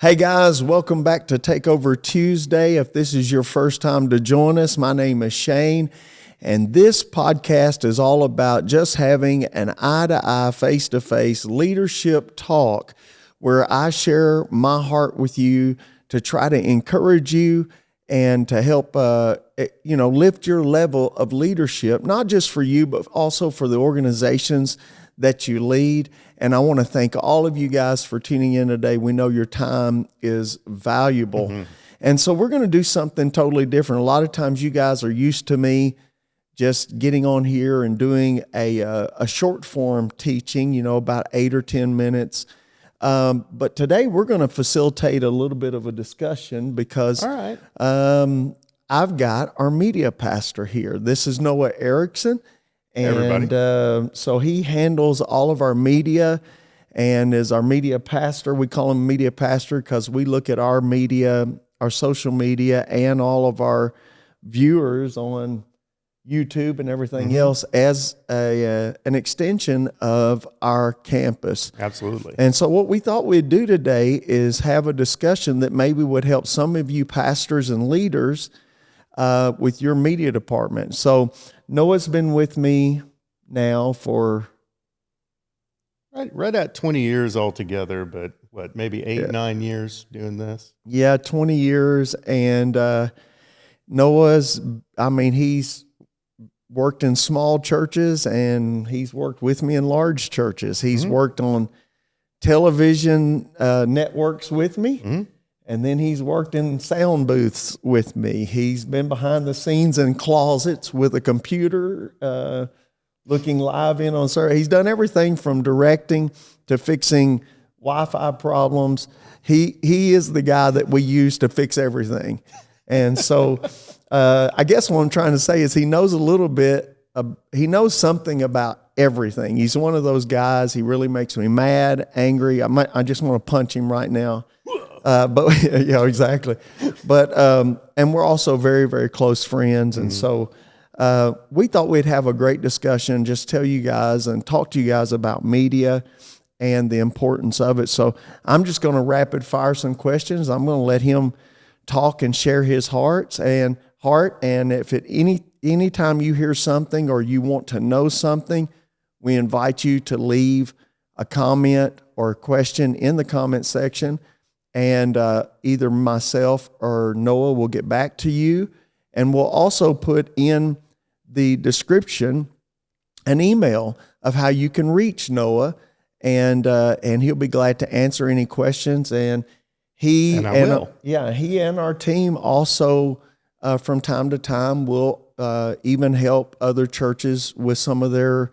Hey guys, welcome back to Takeover Tuesday. If this is your first time to join us, my name is Shane, and this podcast is all about just having an eye-to-eye, face-to-face leadership talk where I share my heart with you to try to encourage you and to help lift your level of leadership, not just for you, but also for the organizations that you lead. And I want to thank all of you guys for tuning in today. We know your time is valuable. And so we're going to do something totally different. A lot of times you guys are used to me just getting on here and doing a short form teaching, about 8 or 10 minutes. But today we're going to facilitate a little bit of a discussion because All right. I've got our media pastor here. This is Noah Erickson. And so he handles all of our media and is our media pastor. We call him media pastor because we look at our media, our social media, and all of our viewers on YouTube and everything else as an extension of our campus. Absolutely. And so what we thought we'd do today is have a discussion that maybe would help some of you pastors and leaders with your media department. So Noah's been with me now for right at 20 years altogether, but maybe 9 years doing this? Yeah, 20 years. And Noah's, he's worked in small churches and he's worked with me in large churches. He's worked on television networks with me. And then he's worked in sound booths with me. He's been behind the scenes in closets with a computer, looking live in on service. He's done everything from directing to fixing Wi-Fi problems. He is the guy that we use to fix everything. And so I guess what I'm trying to say is he knows a little bit. He knows something about everything. He's one of those guys. He really makes me mad, angry. I just want to punch him right now. But yeah, exactly. But and we're also very, very close friends, and so we thought we'd have a great discussion, just tell you guys and talk to you guys about media and the importance of it. So I'm just going to rapid fire some questions. I'm going to let him talk and share his heart. And if at any time you hear something or you want to know something, we invite you to leave a comment or a question in the comment section. And either myself or Noah will get back to you. And we'll also put in the description an email of how you can reach Noah. And he'll be glad to answer any questions. And he and our team also from time to time will even help other churches with some of their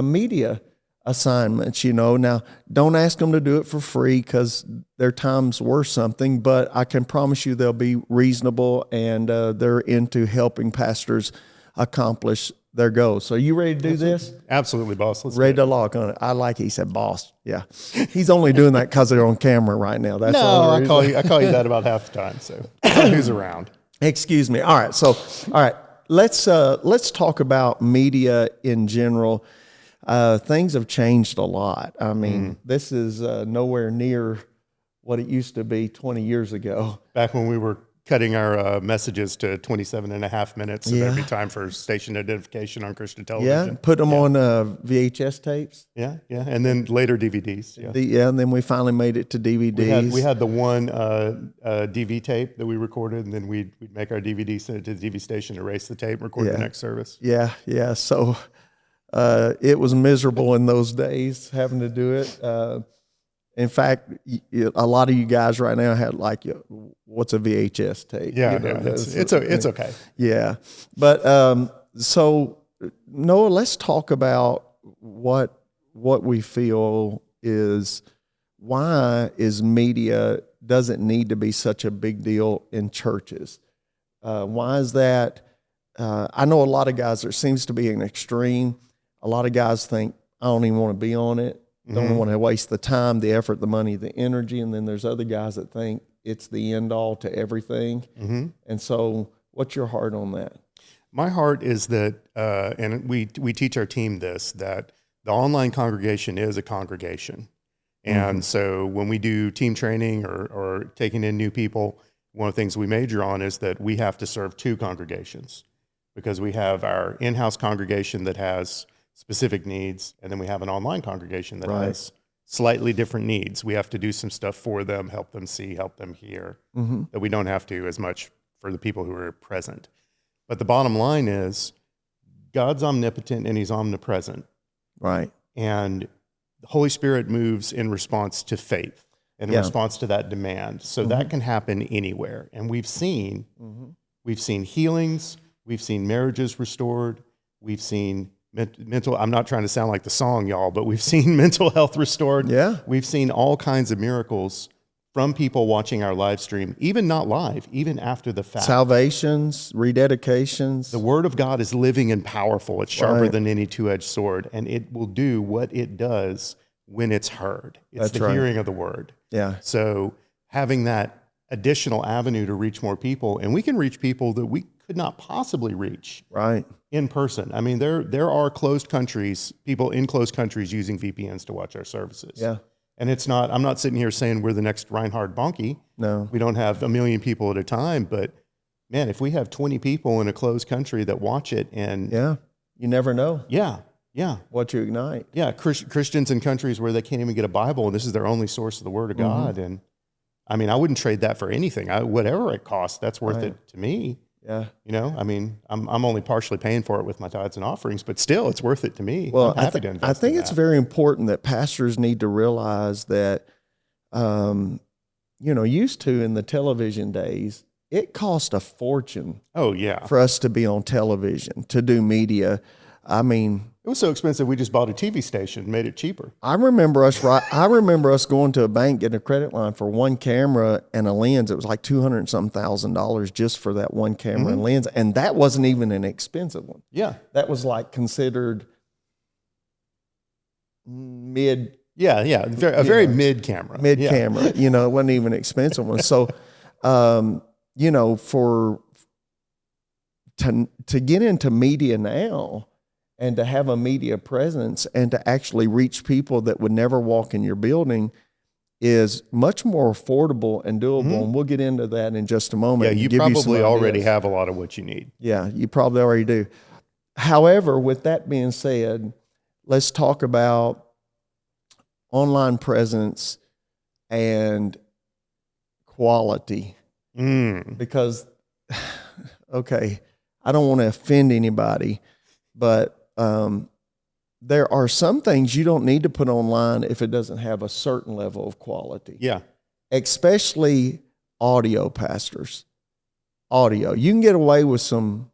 media assignments. Now don't ask them to do it for free because their time's worth something, but I can promise you they'll be reasonable and they're into helping pastors accomplish their goals. So you ready to do this? Absolutely, boss. Let's ready to log on it. I like it. He said boss. Yeah. He's only doing that because they're on camera right now. That's I call you that about half the time. So who's around? Excuse me. All right. Let's talk about media in general. Things have changed a lot. This is nowhere near what it used to be 20 years ago. Back when we were cutting our messages to 27 and a half minutes, so there'd be time for station identification on Christian television. Yeah, put them on VHS tapes. Yeah, and then later DVDs. And then we finally made it to DVDs. We had the one DV tape that we recorded, and then we'd make our DVD, send it to the DV station, erase the tape, record the next service. Yeah. So it was miserable in those days having to do it. In fact, a lot of you guys right now had what's a VHS tape? Yeah, it's okay. Yeah, but so Noah, let's talk about what we feel is why is media doesn't need to be such a big deal in churches. Why is that? I know a lot of guys. There seems to be an extreme. A lot of guys think, I don't even want to be on it. Don't want to waste the time, the effort, the money, the energy. And then there's other guys that think it's the end all to everything. And so what's your heart on that? My heart is that, and we teach our team this, that the online congregation is a congregation. And so when we do team training or taking in new people, one of the things we major on is that we have to serve two congregations, because we have our in-house congregation that has specific needs, and then we have an online congregation that has slightly different needs. We have to do some stuff for them, help them see, help them hear, that we don't have to as much for the people who are present. But the bottom line is God's omnipotent and he's omnipresent. Right. And the Holy Spirit moves in response to faith and in response to that demand. So that can happen anywhere. And we've seen healings, we've seen marriages restored, we've seen mental, I'm not trying to sound like the song, y'all, but we've seen mental health restored. Yeah. We've seen all kinds of miracles from people watching our live stream, even not live, even after the fact. Salvations, rededications. The word of God is living and powerful. It's sharper than any two-edged sword, and it will do what it does when it's heard. It's the hearing of the word. Yeah. So having that additional avenue to reach more people, and we can reach people that we could not possibly reach in person. I mean, there are closed countries, people in closed countries using VPNs to watch our services. Yeah. And it's not, I'm not sitting here saying we're the next Reinhard Bonnke. No. We don't have 1 million people at a time, but man, if we have 20 people in a closed country that watch it and you never know. Yeah. What you ignite. Yeah. Christians in countries where they can't even get a Bible and this is their only source of the word of God. And I mean, I wouldn't trade that for anything. Whatever it costs, that's worth it to me. Yeah. You know, I mean, I'm only partially paying for it with my tithes and offerings, but still it's worth it to me. Well, I'm happy to invest I think in it's that. very important that pastors need to realize that, used to in the television days, it cost a fortune. Oh yeah. For us to be on television, to do media. I mean, it was so expensive. We just bought a TV station, made it cheaper. I remember us going to a bank, getting a credit line for one camera and a lens. It was like $200,000 just for that one camera and lens. And that wasn't even an expensive one. Yeah. That was like considered mid. Yeah. A very mid camera. Mid camera. It wasn't even an expensive one. So, to get into media now, and to have a media presence and to actually reach people that would never walk in your building is much more affordable and doable. And we'll get into that in just a moment. Yeah, you probably already have a lot of what you need. Yeah, you probably already do. However, with that being said, let's talk about online presence and quality. Because, okay, I don't want to offend anybody, but there are some things you don't need to put online if it doesn't have a certain level of quality. Yeah. Especially audio, pastors. Audio. You can get away with some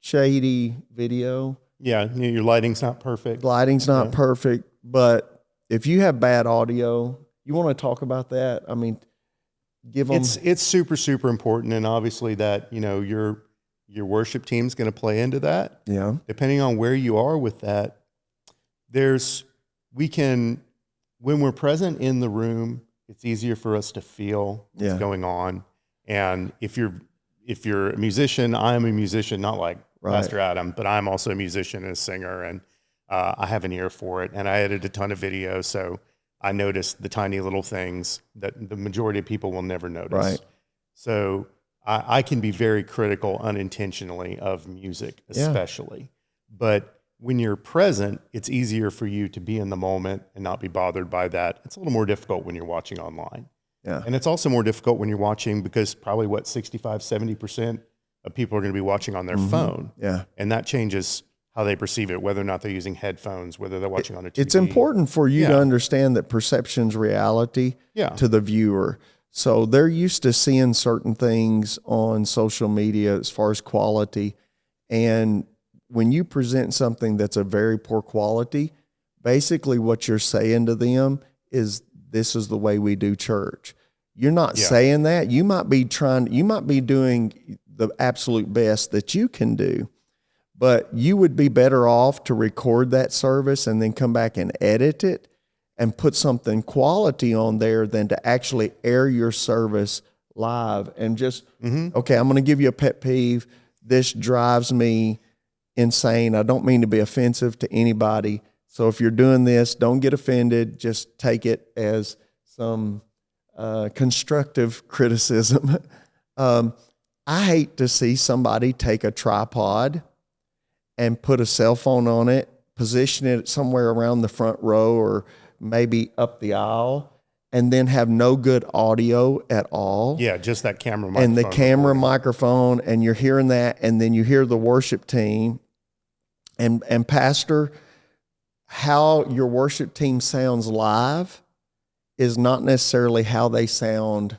shady video. Yeah, your lighting's not perfect. Lighting's not perfect, but if you have bad audio, you want to talk about that? I mean, give them... It's super, super important, and obviously that, your worship team's going to play into that. Yeah. Depending on where you are with that, when we're present in the room, it's easier for us to feel what's going on. And if you're a musician, I'm a musician, not like Pastor Adam, but I'm also a musician and a singer, and I have an ear for it. And I edit a ton of video, so I notice the tiny little things that the majority of people will never notice. Right. So I can be very critical unintentionally of music, especially. But when you're present, it's easier for you to be in the moment and not be bothered by that. It's a little more difficult when you're watching online. Yeah. And it's also more difficult when you're watching because probably 65-70% of people are going to be watching on their phone. Yeah. And that changes how they perceive it, whether or not they're using headphones, whether they're watching on a TV. It's important for you to understand that perception's reality to the viewer. So they're used to seeing certain things on social media as far as quality. And when you present something that's a very poor quality, basically what you're saying to them is, this is the way we do church. You're not saying that. You might be doing the absolute best that you can do, but you would be better off to record that service and then come back and edit it and put something quality on there than to actually air your service live and just, okay, I'm going to give you a pet peeve. This drives me insane. I don't mean to be offensive to anybody. So if you're doing this, don't get offended. Just take it as some constructive criticism. I hate to see somebody take a tripod and put a cell phone on it, position it somewhere around the front row or maybe up the aisle, and then have no good audio at all. Yeah, just that camera microphone. And the camera microphone, and you're hearing that, and then you hear the worship team. And Pastor, how your worship team sounds live is not necessarily how they sound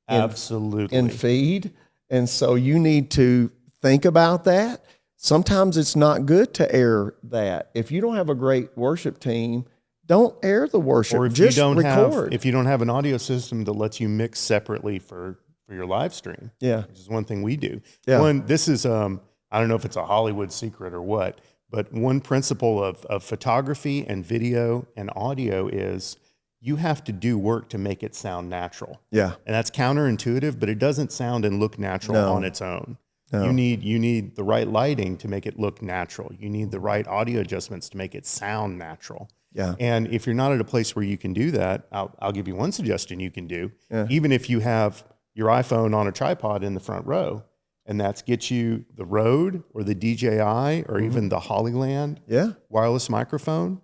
absolutely in feed. And so you need to think about that. Sometimes it's not good to air that. If you don't have a great worship team, don't air the worship. Or if just you don't record. if you don't have an audio system that lets you mix separately for your live stream. Yeah. Which is one thing we do. Yeah. This is I don't know if it's a Hollywood secret or what, but one principle of photography and video and audio is you have to do work to make it sound natural. Yeah. And that's counterintuitive, but it doesn't sound and look natural on its own. No. You need the right lighting to make it look natural. You need the right audio adjustments to make it sound natural. Yeah. And if you're not at a place where you can do that, I'll give you one suggestion you can do. Yeah. Even if you have your iPhone on a tripod in the front row, and that's get you the Rode or the DJI or even the Hollyland wireless microphone.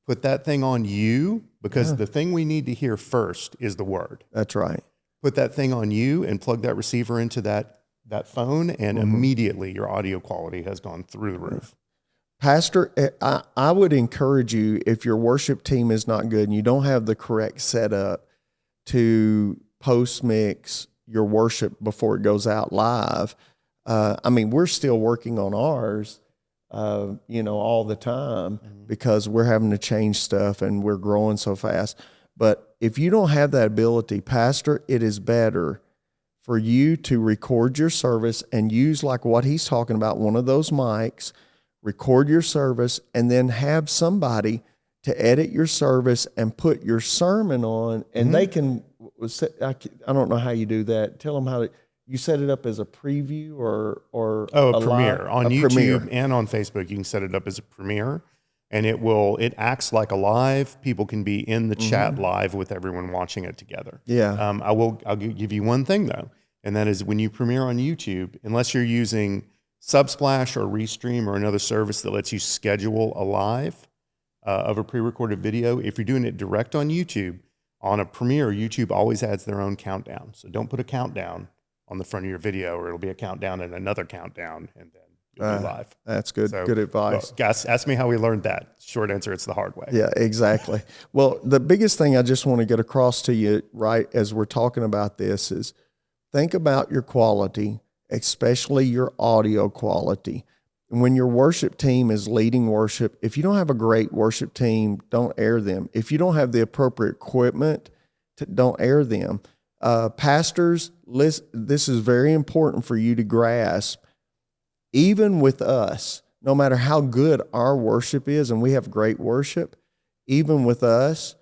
Put that thing on you, because the thing we need to hear first is the word. That's right. Put that thing on you and plug that receiver into that phone, and immediately your audio quality has gone through the roof. Pastor, I would encourage you, if your worship team is not good and you don't have the correct setup to post-mix your worship before it goes out live. I mean, we're still working on ours, all the time because we're having to change stuff and we're growing so fast. But if you don't have that ability, Pastor, it is better for you to record your service and use, like what he's talking about, one of those mics, record your service, and then have somebody to edit your service and put your sermon on, and they can, I don't know how you do that. Tell them how to, you set it up as a preview or a premiere on YouTube premiere. And on Facebook. You can set it up as a premiere, and it acts like a live. People can be in the chat live with everyone watching it together. Yeah. I'll give you one thing though, and that is when you premiere on YouTube, unless you're using Subsplash or Restream or another service that lets you schedule a live of a pre-recorded video, if you're doing it direct on YouTube, on a premiere, YouTube always adds their own countdown. So don't put a countdown on the front of your video, or it'll be a countdown and another countdown, and then you'll be live. That's good. So, good advice. Well, guys, ask me how we learned that. Short answer, it's the hard way. Yeah, exactly. Well, the biggest thing I just want to get across to you right as we're talking about this is think about your quality, especially your audio quality. When your worship team is leading worship, if you don't have a great worship team, don't air them. If you don't have the appropriate equipment, don't air them. Pastors, this is very important for you to grasp. Even with us, no matter how good our worship is, and we have great worship, even with us,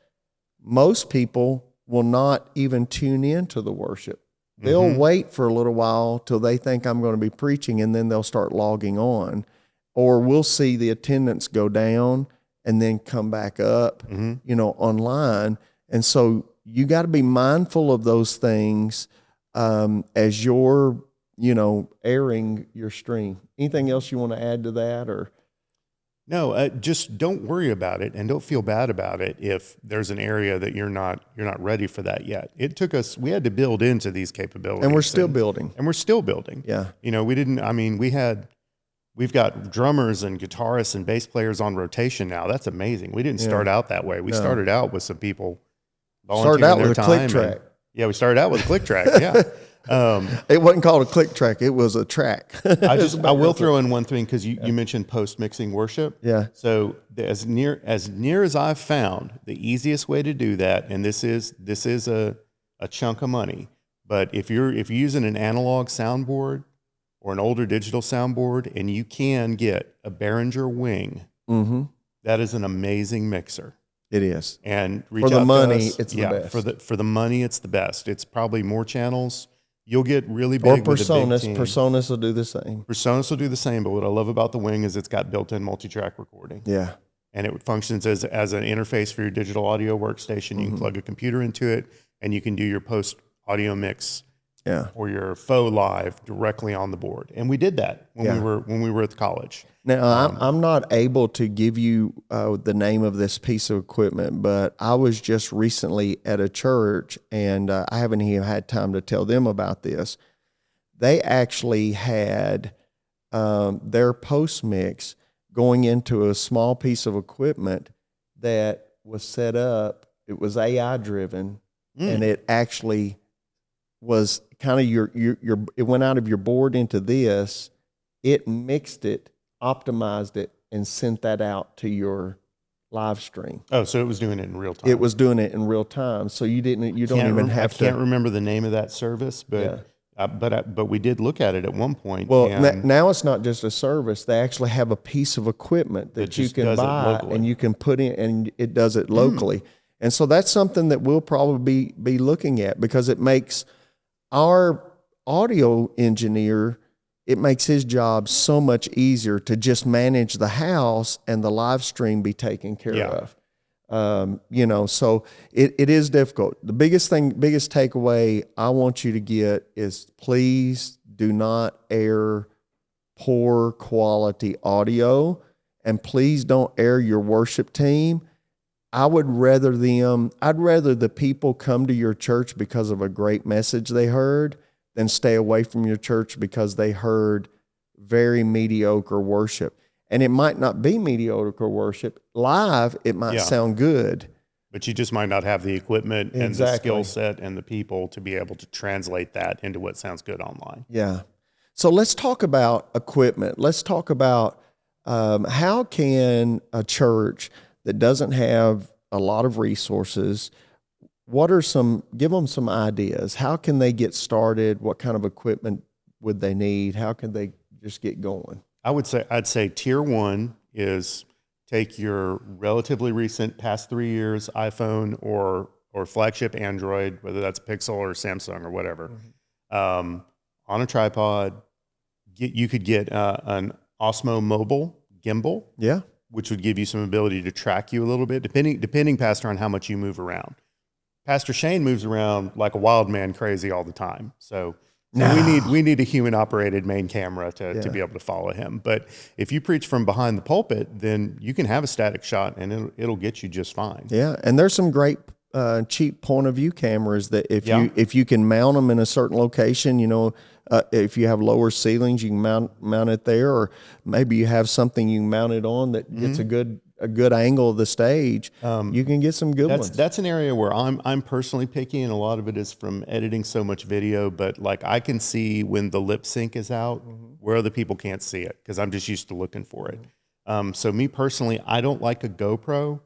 most people will not even tune in to the worship. They'll wait for a little while till they think I'm going to be preaching, and then they'll start logging on. Or we'll see the attendance go down and then come back up, online. And so you got to be mindful of those things as you're, airing your stream. Anything else you want to add to that, or? No, just don't worry about it, and don't feel bad about it if there's an area that you're not ready for that yet. It took us, we had to build into these capabilities. And we're still building. And we're still building. Yeah. We've got drummers and guitarists and bass players on rotation now. That's amazing. We didn't start out that way. We started out with some people volunteering started out their with time. A click track. Yeah, we started out with a click track. Yeah. It wasn't called a click track. It was a track. I will throw in one thing, because you mentioned post-mixing worship. Yeah. So as near as I've found, the easiest way to do that, and this is a chunk of money, but if you're using an analog soundboard or an older digital soundboard, and you can get a Behringer Wing, that is an amazing mixer. It is. And reach for the out to money, us. it's the best. For the money, it's the best. It's probably more channels You'll get really Or big with a big Personas. team. Personas will do the same. Personas will do the same, but what I love about the Wing is it's got built-in multi-track recording. Yeah. And it functions as an interface for your digital audio workstation. You can plug a computer into it, and you can do your post audio mix or your faux live directly on the board. And we did that when we were at college. Now, I'm not able to give you the name of this piece of equipment, but I was just recently at a church, and I haven't even had time to tell them about this. They actually had their post mix going into a small piece of equipment that was set up. It was AI driven, and it actually was kind of your it went out of your board into this. It mixed it, optimized it, and sent that out to your live stream. Oh, so it was doing it in real time. It was doing it in real time, so you don't even have to. I can't remember the name of that service, but but we did look at it at one point. Well, now it's not just a service. They actually have a piece of equipment that you can buy and you can put in, and it does it locally. And so that's something that we'll probably be looking at, because it makes our audio engineer, it makes his job so much easier to just manage the house and the live stream be taken care of. So it is difficult. The biggest takeaway I want you to get is, please do not air poor quality audio, and please don't air your worship team. I'd rather the people come to your church because of a great message they heard than stay away from your church because they heard very mediocre worship. And it might not be mediocre worship. Live, it might sound good. But you just might not have the equipment and the skill set and the people to be able to translate that into what sounds good online. Yeah. So let's talk about equipment. Let's talk about how can a church that doesn't have a lot of resources, give them some ideas. How can they get started? What kind of equipment would they need? How can they just get going? I'd say tier one is take your relatively recent past 3 years iPhone or flagship Android, whether that's Pixel or Samsung or whatever, on a tripod. You could get an Osmo Mobile gimbal, which would give you some ability to track you a little bit, depending, Pastor, on how much you move around. Pastor Shane moves around like a wild man, crazy all the time. So we need a human operated main camera to be able to follow him. But if you preach from behind the pulpit, then you can have a static shot and it'll get you just fine. Yeah, and there's some great cheap point of view cameras that if you can mount them in a certain location, if you have lower ceilings, you can mount it there, or maybe you have something you can mount it on that gets a good angle of the stage. You can get some good ones. That's an area where I'm personally picky, and a lot of it is from editing so much video. But like, I can see when the lip sync is out where other people can't see it, because I'm just used to looking for it. So me personally, I don't like a GoPro,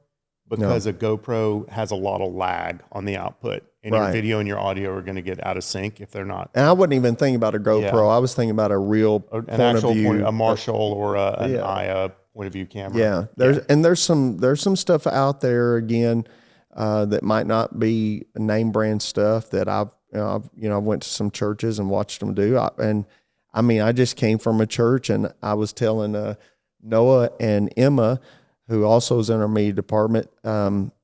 because a GoPro has a lot of lag on the output, and your video and your audio are going to get out of sync if they're not. And I wasn't even thinking about a GoPro. Yeah. I was thinking about a real a Marshall or an Aya point of view camera. Yeah, there's some stuff out there again that might not be name brand stuff that I went to some churches and watched them do. I just came from a church, and I was telling Noah and Emma, who also is in our media department,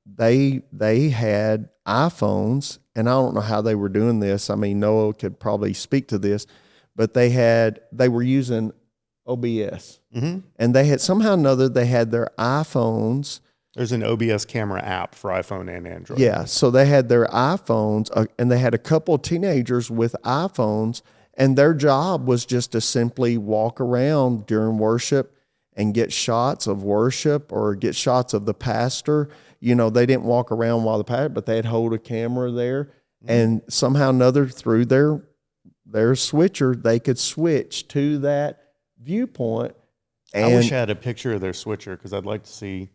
they had iPhones, and I don't know how they were doing this. I mean, Noah could probably speak to this, but they were using OBS, and they had somehow or another they had their iPhones. There's an OBS camera app for iPhone and Android. Yeah, so they had their iPhones, and they had a couple of teenagers with iPhones, and their job was just to simply walk around during worship and get shots of worship or get shots of the pastor. They didn't walk around while the pastor, but they'd hold a camera there, and somehow or another through their switcher, they could switch to that viewpoint. And I wish I had a picture of their switcher, because I'd like to see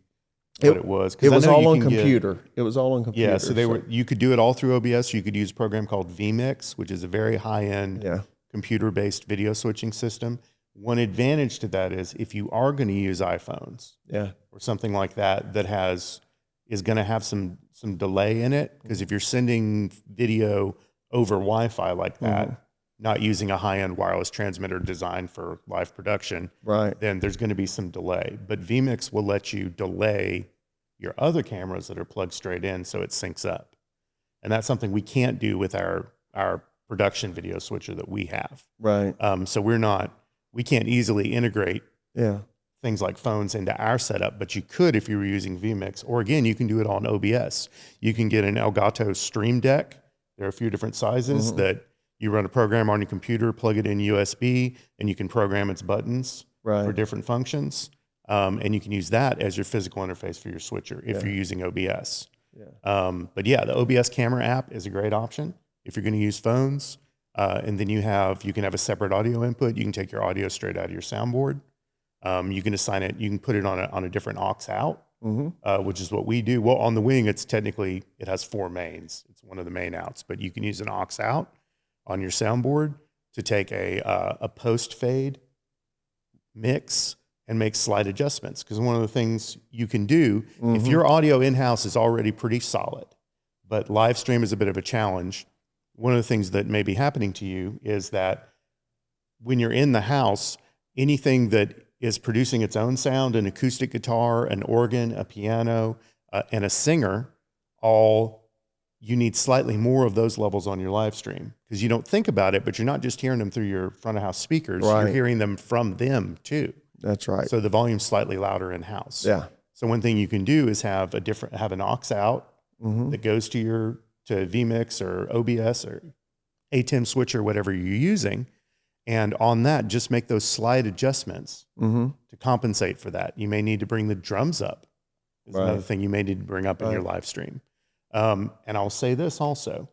what it was. It was all on computer. It was all on computer. Yeah, so you could do it all through OBS. You could use a program called vMix, which is a very high-end computer-based video switching system. One advantage to that is, if you are going to use iPhones or something like that is going to have some delay in it, because if you're sending video over Wi-Fi like that, not using a high-end wireless transmitter designed for live production, Right. then there's going to be some delay. But vMix will let you delay your other cameras that are plugged straight in so it syncs up. And that's something we can't do with our production video switcher that we have. Right. So we can't easily integrate Yeah. things like phones into our setup, but you could if you were using vMix. Or again, you can do it on OBS. You can get an Elgato Stream Deck. There are a few different sizes that you run a program on your computer, plug it in USB, and you can program its buttons for different functions. And you can use that as your physical interface for your switcher if you're using OBS. But yeah, the OBS camera app is a great option if you're going to use phones. And then you can have a separate audio input. You can take your audio straight out of your soundboard. You can assign it. You can put it on a different aux out, which is what we do. Well, on the Wing, it has 4 mains. It's one of the main outs, but you can use an aux out on your soundboard to take a post fade mix and make slight adjustments. Because one of the things you can do, if your audio in-house is already pretty solid, but live stream is a bit of a challenge, one of the things that may be happening to you is that when you're in the house, anything that is producing its own sound, an acoustic guitar, an organ, a piano, and a singer, you need slightly more of those levels on your live stream because you don't think about it, but you're not just hearing them through your front of house speakers, you're hearing them from them too. That's right. So the volume's slightly louder in house. Yeah. So one thing you can do is have an aux out that goes to vMix or OBS or ATEM switcher, whatever you're using. And on that, just make those slight adjustments to compensate for that. You may need to bring the drums up. Is another thing you may need to bring up in your live stream. And I'll say this also,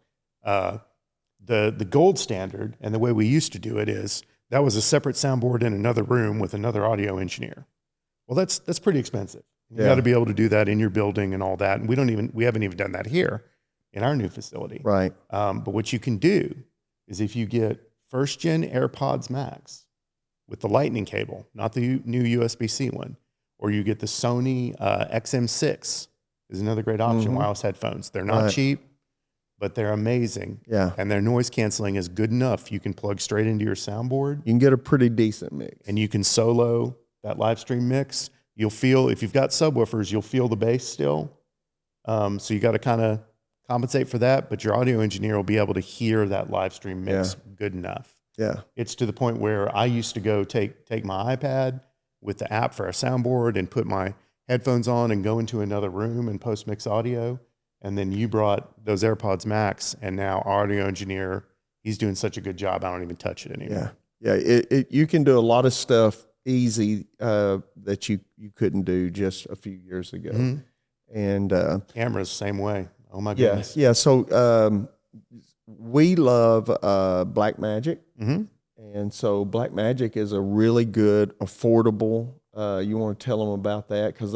the gold standard and the way we used to do it is that was a separate soundboard in another room with another audio engineer. Well, that's pretty expensive. You got to be able to do that in your building and all that. And we haven't even done that here in our new facility. Right. But what you can do is if you get first gen AirPods Max with the lightning cable, not the new USB-C one, or you get the Sony XM6 is another great option, wireless headphones. They're not cheap, but they're amazing. Yeah. And their noise canceling is good enough. You can plug straight into your soundboard. You can get a pretty decent mix. And you can solo that live stream mix. You'll feel, if you've got subwoofers, you'll feel the bass still. So you got to kind of compensate for that, but your audio engineer will be able to hear that live stream mix good enough. Yeah. It's to the point where I used to go take my iPad with the app for our soundboard and put my headphones on and go into another room and post mix audio. And then you brought those AirPods Max, and now our audio engineer, he's doing such a good job, I don't even touch it anymore. Yeah. You can do a lot of stuff easy that you couldn't do just a few years ago. And cameras, same way. Oh my goodness. Yeah. So we love Blackmagic. And so Blackmagic is a really good, affordable. You want to tell them about that? Because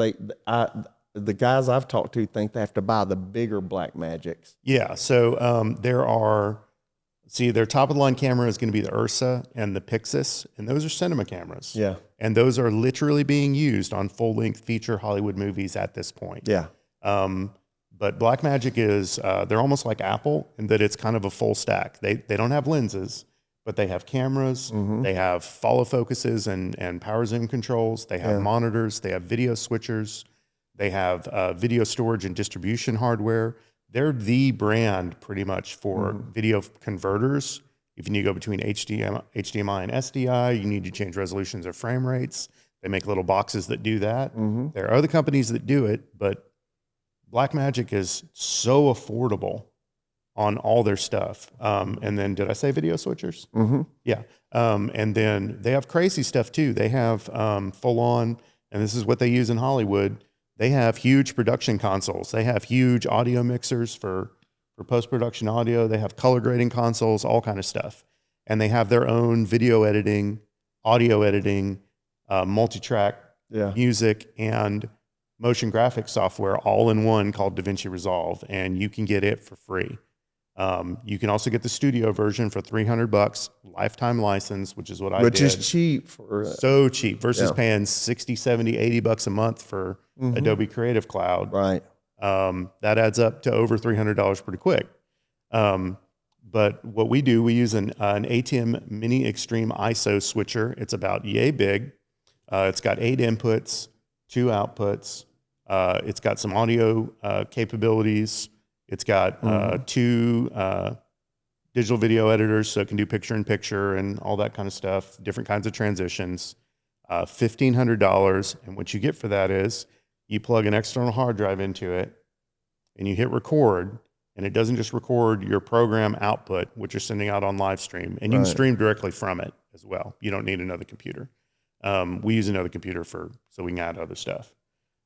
the guys I've talked to think they have to buy the bigger Blackmagics. Yeah. So their top of the line camera is going to be the Ursa and the Pixis, and those are cinema cameras. Yeah. And those are literally being used on full length feature Hollywood movies at this point. Yeah. But Blackmagic is, they're almost like Apple in that it's kind of a full stack. They don't have lenses, but they have cameras, they have follow focuses and power zoom controls, they have monitors, they have video switchers, they have video storage and distribution hardware. They're the brand pretty much for video converters. If you need to go between HDMI and SDI, you need to change resolutions or frame rates. They make little boxes that do that. There are other companies that do it, but Blackmagic is so affordable on all their stuff. And then, did I say video switchers? Yeah. And then they have crazy stuff too. They have full on, and this is what they use in Hollywood. They have huge production consoles. They have huge audio mixers for post-production audio. They have color grading consoles, all kind of stuff. And they have their own video editing, audio editing, multi-track music, and motion graphics software all in one called DaVinci Resolve. And you can get it for free. You can also get the studio version for $300, lifetime license, which is what I did. Which is cheap. So cheap versus paying $60, $70, $80 a month for Adobe Creative Cloud. Right. That adds up to over $300 pretty quick. But what we do, we use an ATEM Mini Extreme ISO switcher. It's about yay big. It's got 8 inputs, 2 outputs. It's got some audio capabilities. It's got 2 digital video editors, so it can do picture-in-picture and all that kind of stuff, different kinds of transitions. $1,500, and what you get for that is you plug an external hard drive into it, and you hit record, and it doesn't just record your program output, which you're sending out on live stream, and you can stream directly from it as well. You don't need another computer. We use another computer so we can add other stuff.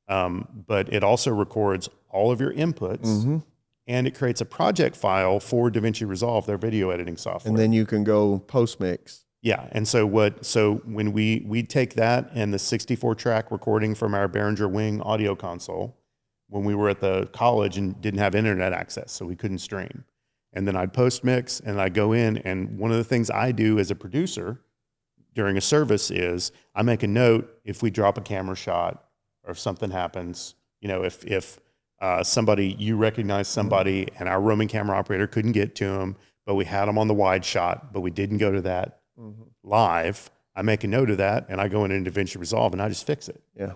But it also records all of your inputs, and it creates a project file for DaVinci Resolve, their video editing software. And then you can go post-mix. Yeah, and so when we take that and the 64-track recording from our Behringer Wing audio console, when we were at the college and didn't have internet access, so we couldn't stream. And then I'd post-mix, and I'd go in, and one of the things I do as a producer during a service is I make a note if we drop a camera shot or if something happens, if somebody, you recognize somebody and our roaming camera operator couldn't get to them, but we had them on the wide shot, but we didn't go to that live, I make a note of that, and I go into DaVinci Resolve, and I just fix it. Yeah.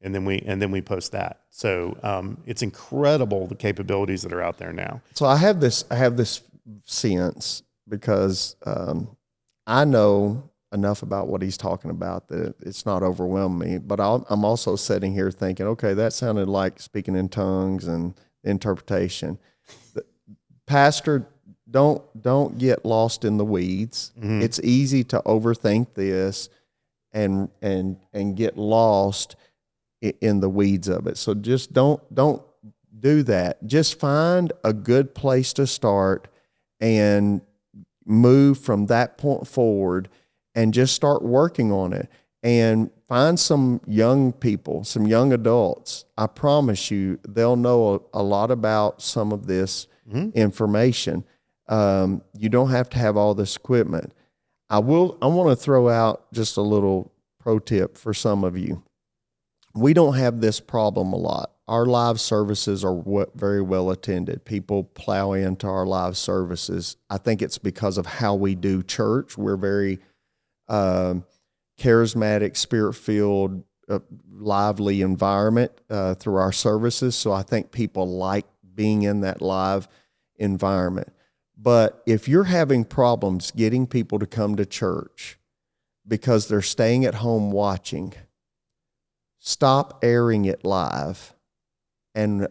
And then we post that. So it's incredible the capabilities that are out there now. So I have this sense because I know enough about what he's talking about that it's not overwhelming me. But I'm also sitting here thinking, okay, that sounded like speaking in tongues and interpretation. Pastor, don't get lost in the weeds. It's easy to overthink this and get lost in the weeds of it. So just don't do that. Just find a good place to start and move from that point forward and just start working on it. And find some young people, some young adults. I promise you, they'll know a lot about some of this information. You don't have to have all this equipment. I want to throw out just a little pro tip for some of you. We don't have this problem a lot. Our live services are very well attended. People plow into our live services. I think it's because of how we do church. We're very charismatic, spirit-filled, lively environment through our services. So I think people like being in that live environment. But if you're having problems getting people to come to church because they're staying at home watching, stop airing it live and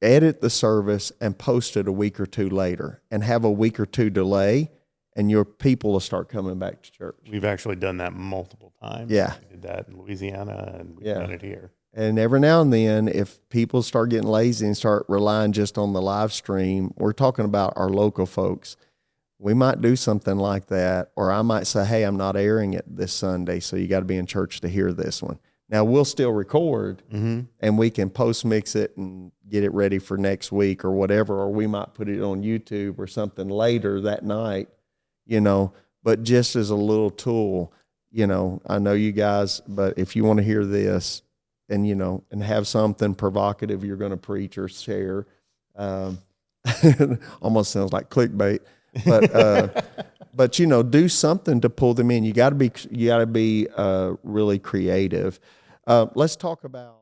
edit the service and post it a week or two later and have a week or two delay, and your people will start coming back to church. We've actually done that multiple times. Yeah. We did that in Louisiana, and we've done it here. And every now and then, if people start getting lazy and start relying just on the live stream, we're talking about our local folks, we might do something like that, or I might say, hey, I'm not airing it this Sunday, so you got to be in church to hear this one. Now, we'll still record, and we can post-mix it and get it ready for next week or whatever, or we might put it on YouTube or something later that night, but just as a little tool, I know you guys, but if you want to hear this and, and have something provocative you're going to preach or share, almost sounds like clickbait. But do something to pull them in. You got to be really creative. Let's talk about